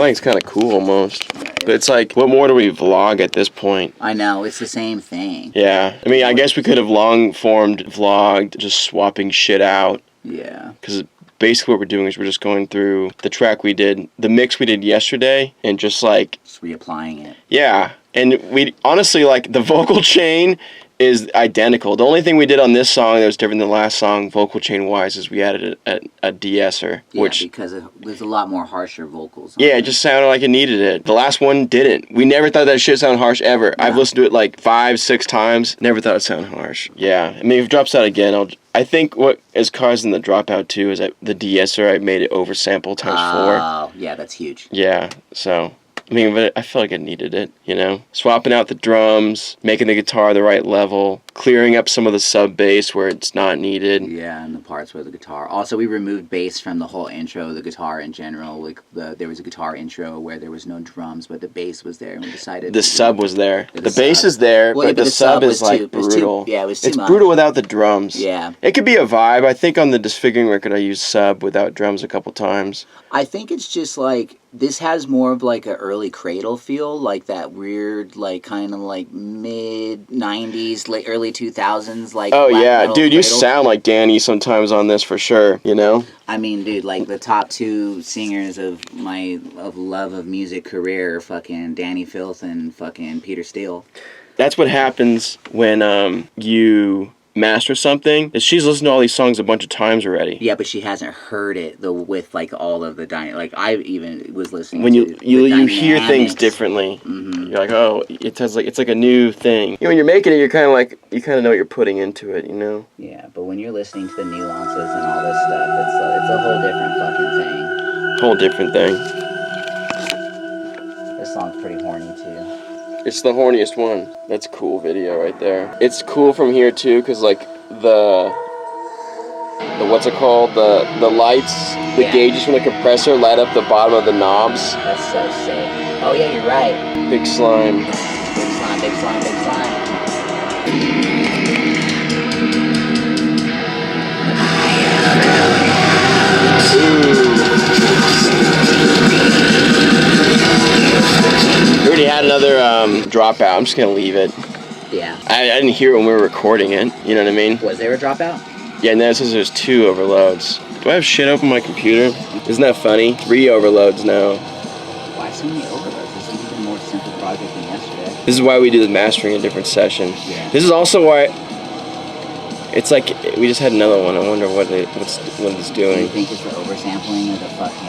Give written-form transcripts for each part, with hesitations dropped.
like it's kind of cool almost. But it's like, what more do we vlog at this point? I know, it's the same thing. Yeah. I mean, I guess we could have long-formed vlogged, just swapping shit out. Yeah. Because basically what we're doing is we're just going through the track we did, the mix we did yesterday, and just like... Just reapplying it. Yeah. And we, honestly, like, the vocal chain is identical. The only thing we did on this song that was different than the last song, vocal chain wise, is we added a de-esser. Yeah, which, because there's a lot more harsher vocals. Yeah, it just sounded like it needed it. The last one didn't. We never thought that shit sounded harsh ever. No. I've listened to it like 5-6 times. Never thought it sounded harsh. Yeah, I mean, if it drops out again, I think what is causing the dropout too is that the de-esser, I made it oversample times 4. Oh, yeah, that's huge. Yeah, so... I mean, but I feel like it needed it, you know? Swapping out the drums, making the guitar the right level, clearing up some of the sub bass where it's not needed. Yeah, and the parts where the guitar. Also, we removed bass from the whole intro, the guitar in general. Like there was a guitar intro where there was no drums, but the bass was there, and we decided the sub was there. The bass is there, but the sub is like brutal. Yeah, it was too much. It's brutal without the drums. Yeah, it could be a vibe. I think on the Disfiguring record, I used sub without drums a couple times. I think it's just like this has more of like an early Cradle feel, like that weird, like kind of like mid '90s, late early 2000s, like. Oh yeah, dude, you sound like Danny sometimes on this for sure. You know. I mean, dude, like the top 2 singers of my love of music career, fucking Danny Filth and fucking Peter Steele. That's what happens when you master something. Is she's listened to all these songs a bunch of times already. Yeah, but she hasn't heard it though with like all of the like I even was listening. When you hear things differently, you're like, oh, it's like a new thing. You know, when you're making it, you kind of know what you're putting into it. You know. Yeah, but when you're listening to the nuances and all this stuff, it's a whole different fucking thing. Whole different thing. This song's pretty horny too. It's the horniest one. That's a cool video right there. It's cool from here too, cause like the what's it called? The lights, the gauges from the compressor light up the bottom of the knobs. That's so sick. Oh yeah, you're right. Big slime. Big slime, big slime, big slime. We already had another dropout. I'm just gonna leave it. Yeah. I didn't hear it when we were recording it. You know what I mean? Was there a dropout? Yeah, and then it says there's 2 overloads. Do I have shit open my computer? Isn't that funny? 3 overloads now. Why so many overloads? This is even more simple project than yesterday. This is why we do the mastering in a different session. Yeah. This is also why it's like we just had another one. I wonder what it's doing. Do you think it's the oversampling or the fucking...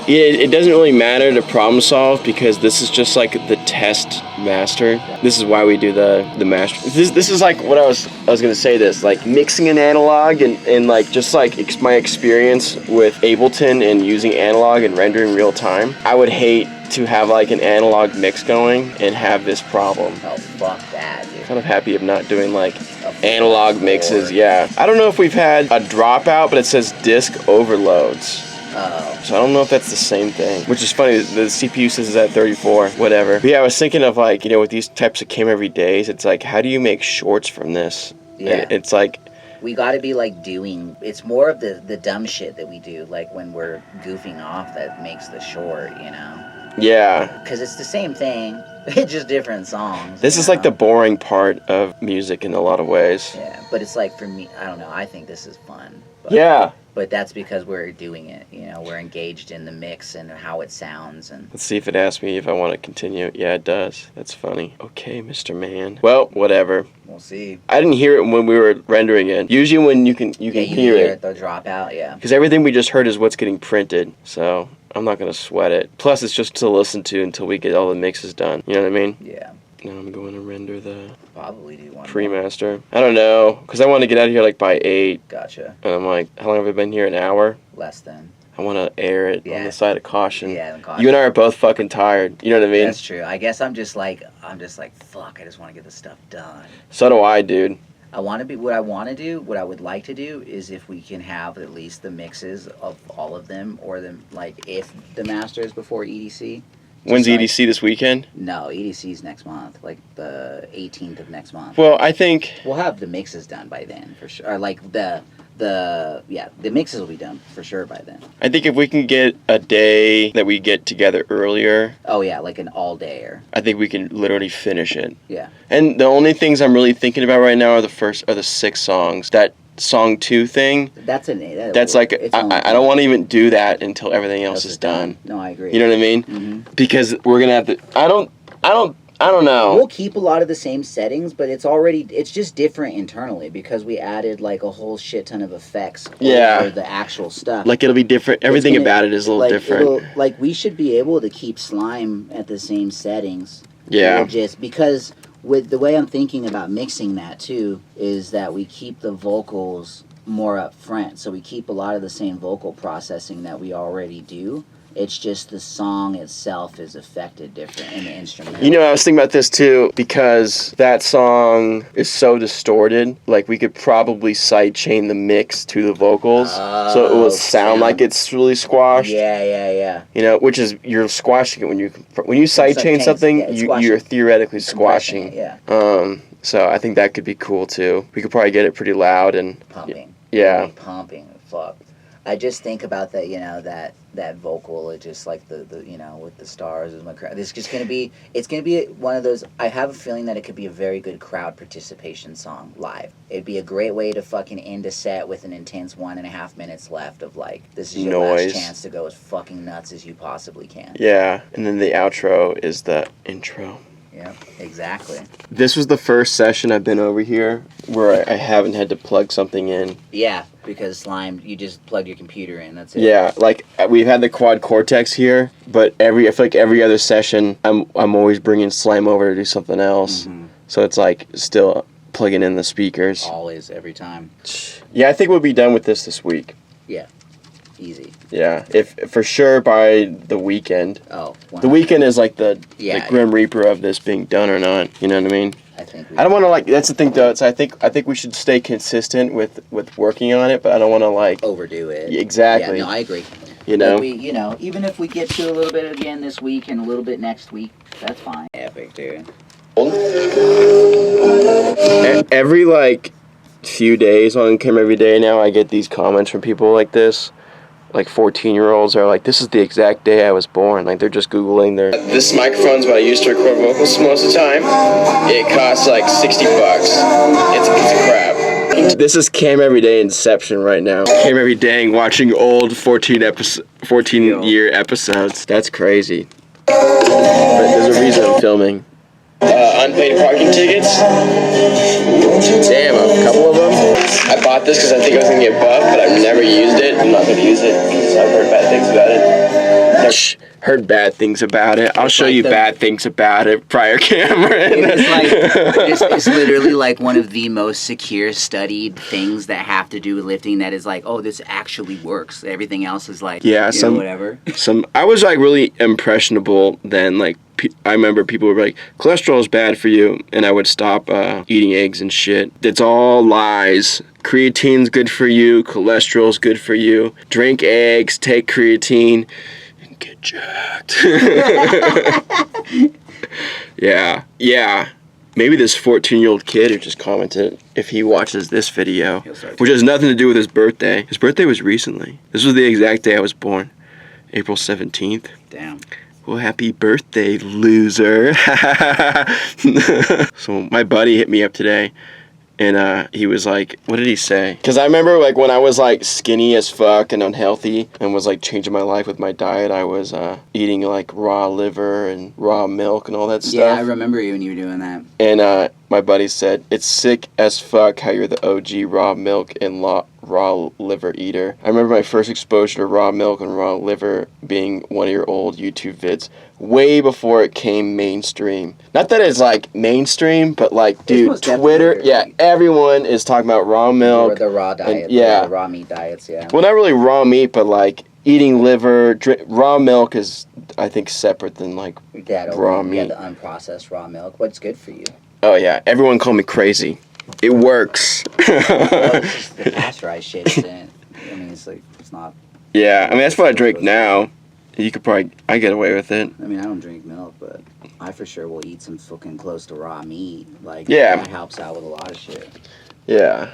Yeah, it doesn't really matter to problem solve because this is just like the test master. This is why we do the master. This is like what I was gonna say. This like mixing an analog and like just like my experience with Ableton and using analog and rendering real time. I would hate to have like an analog mix going and have this problem. Oh fuck that, dude. Kind of happy of not doing like analog mixes. Yeah, I don't know if we've had a dropout, but it says disk overloads. Oh. So I don't know if that's the same thing. Which is funny, the CPU says it's at 34, whatever. But yeah, I was thinking of like, you know, with these types of CamEveryDays, it's like, how do you make shorts from this? Yeah. And it's like... We gotta be like it's more of the dumb shit that we do, like when we're goofing off that makes the short, you know? Yeah. Because it's the same thing, it's just different songs. This is like the boring part of music in a lot of ways. Yeah, but it's like for me, I don't know, I think this is fun. But, yeah. But that's because we're doing it, you know, we're engaged in the mix and how it sounds. And let's see if it asks me if I want to continue. Yeah, it does. That's funny. Okay, Mr. Man. Well, whatever. We'll see. I didn't hear it when we were rendering it. Usually when you can hear it. The dropout, yeah. Because everything we just heard is what's getting printed, so I'm not going to sweat it. Plus, it's just to listen to until we get all the mixes done. You know what I mean? Yeah. Now I'm going to render the probably do one pre-master. I don't know, because I want to get out of here like by 8. Gotcha. And I'm like, how long have I been here? An hour? Less than. I want to air it on the side of caution. Yeah, caution. You and I are both fucking tired. You know what I mean? That's true. I guess I'm just like, fuck, I just want to get this stuff done. So do I, dude. What I would like to do is if we can have at least the mixes of all of them, or them, like, if the master is before EDC. When's EDC this weekend? No, EDC's next month, like the 18th of next month. Well, I think we'll have the mixes done by then for sure. Or like the the mixes will be done for sure by then. I think if we can get a day that we get together earlier. Oh yeah, like an all-dayer. I think we can literally finish it. Yeah. And the only things I'm really thinking about right now are the 6 songs. That song 2 thing. That's like I don't want to even do that until everything else is done. No, I agree. You know what I mean? Mm-hmm. Because we're gonna have to. I don't know. We'll keep a lot of the same settings, but it's just different internally because we added like a whole shit ton of effects over the actual stuff. Like it'll be different. Everything about it is a little different. Like we should be able to keep Slime at the same settings. Yeah. Just because with the way I'm thinking about mixing that too is that we keep the vocals more up front. So we keep a lot of the same vocal processing that we already do. It's just the song itself is affected different in the instrument. You know, I was thinking about this too, because that song is so distorted. Like, we could probably sidechain the mix to the vocals, so it will sound like it's really squashed. Yeah. You know, which is, you're squashing it when you sidechain something. You're theoretically squashing. It, yeah. So I think that could be cool too. We could probably get it pretty loud and pumping. Yeah. Pumping. Fuck. I just think about that, you know, that vocal, it just like the you know, with the stars is my crowd. It's gonna be one of those. I have a feeling that it could be a very good crowd participation song live. It'd be a great way to fucking end a set with an intense 1.5 minutes left of like, this is your last chance to go as fucking nuts as you possibly can. Yeah, and then the outro is the intro. Yeah, exactly. This was the first session I've been over here where I haven't had to plug something in. Yeah, because Slime, you just plug your computer in, that's it. Yeah, like we've had the quad cortex here, but I feel like every other session I'm always bringing Slime over to do something else. Mm-hmm. So it's like still plugging in the speakers. Always, every time. Yeah, I think we'll be done with this week. Yeah. Easy. Yeah, if for sure by the weekend. Oh, 100%. The weekend is like the grim reaper of this being done or not. You know what I mean? I think. I don't want to like. That's the thing, though. It's I think we should stay consistent with working on it, but I don't want to like overdo it. Exactly. Yeah, no, I agree. You know. But even if we get to a little bit again this week and a little bit next week, that's fine. Epic, dude. Every like few days on CamEveryDay now, I get these comments from people like this. Like 14-year-olds are like, this is the exact day I was born. Like they're just Googling their... This microphone's what I use to record vocals most of the time. It costs like $60. It's a piece of crap. This is CamEveryDay Inception right now. CamEveryDay watching old 14-year episodes. That's crazy. But there's a reason I'm filming. Unpaid parking tickets. Damn, a couple of them. I bought this because I think I was going to get buff, but I've never used it. I'm not going to use it because I've heard bad things about it. Heard bad things about it. I'll show you bad things about it prior camera. It's literally like one of the most secure studied things that have to do with lifting that is like, oh, this actually works. Everything else is like, whatever. I was like really impressionable then, like, I remember people were like, cholesterol is bad for you, and I would stop eating eggs and shit. It's all lies. Creatine's good for you. Cholesterol's good for you. Drink eggs, take creatine, and get jacked. Yeah. Maybe this 14-year-old kid who just commented, if he watches this video, which has nothing to do with his birthday. His birthday was recently. This was the exact day I was born. April 17th. Damn. Well, happy birthday, loser. So my buddy hit me up today, and he was like, what did he say? Because I remember like when I was like skinny as fuck and unhealthy and was like changing my life with my diet, I was eating like raw liver and raw milk and all that stuff. Yeah, I remember you when you were doing that. And my buddy said, it's sick as fuck how you're the OG raw milk and raw liver eater. I remember my first exposure to raw milk and raw liver being one of your old YouTube vids, way before it came mainstream. Not that it's like mainstream, but like, dude, Twitter, everyone is talking about raw milk. Or the raw diet, the raw meat diets, yeah. Well, not really raw meat, but like eating liver, raw milk is, I think, separate than like raw meat. Yeah, the unprocessed raw milk. What's good for you? Oh yeah, everyone called me crazy. It works. It's just the pasteurized shit isn't. I mean, it's like, it's not. Yeah, I mean, that's what I drink now. You could probably, I get away with it. I mean, I don't drink milk, but I for sure will eat some fucking close to raw meat. Like, yeah, that helps out with a lot of shit. Yeah.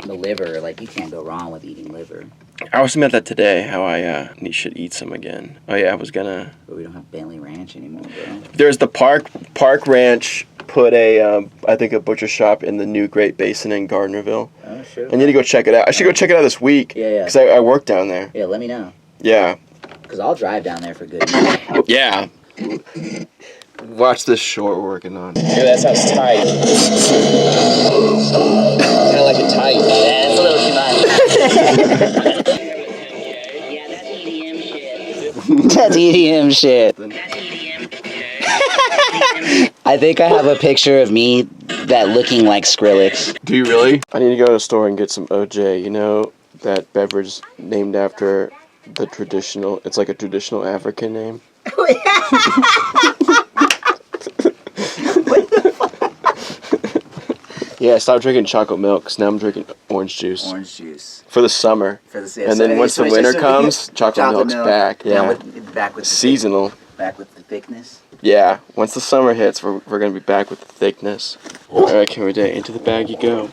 The liver, like you can't go wrong with eating liver. I was thinking about that today, how I should eat some again. Oh yeah, I was gonna. But we don't have Bentley Ranch anymore, bro. There's the Park Ranch put a I think a butcher shop in the new Great Basin in Gardnerville. Oh shit. I need to go check it out. I should go check it out this week. Yeah. Because I work down there. Yeah, let me know. Yeah. Because I'll drive down there for good. Yeah. Watch this short we're working on. Yeah, that sounds tight. Kind of like it tight. Yeah, it's a little too much. Yeah, that's EDM shit. That's EDM shit. That's EDM. I think I have a picture of me that looking like Skrillex. Do you really? I need to go to the store and get some OJ. You know that beverage named after the traditional, it's like a traditional African name. Yeah, I stopped drinking chocolate milk because now I'm drinking orange juice. Orange juice. For the summer. For the And then once the winter comes, chocolate milk's back. Yeah. Back with the Seasonal. Back with the thickness. Yeah. Once the summer hits, we're going to be back with the thickness. All right, CamEveryDay, into the bag you go.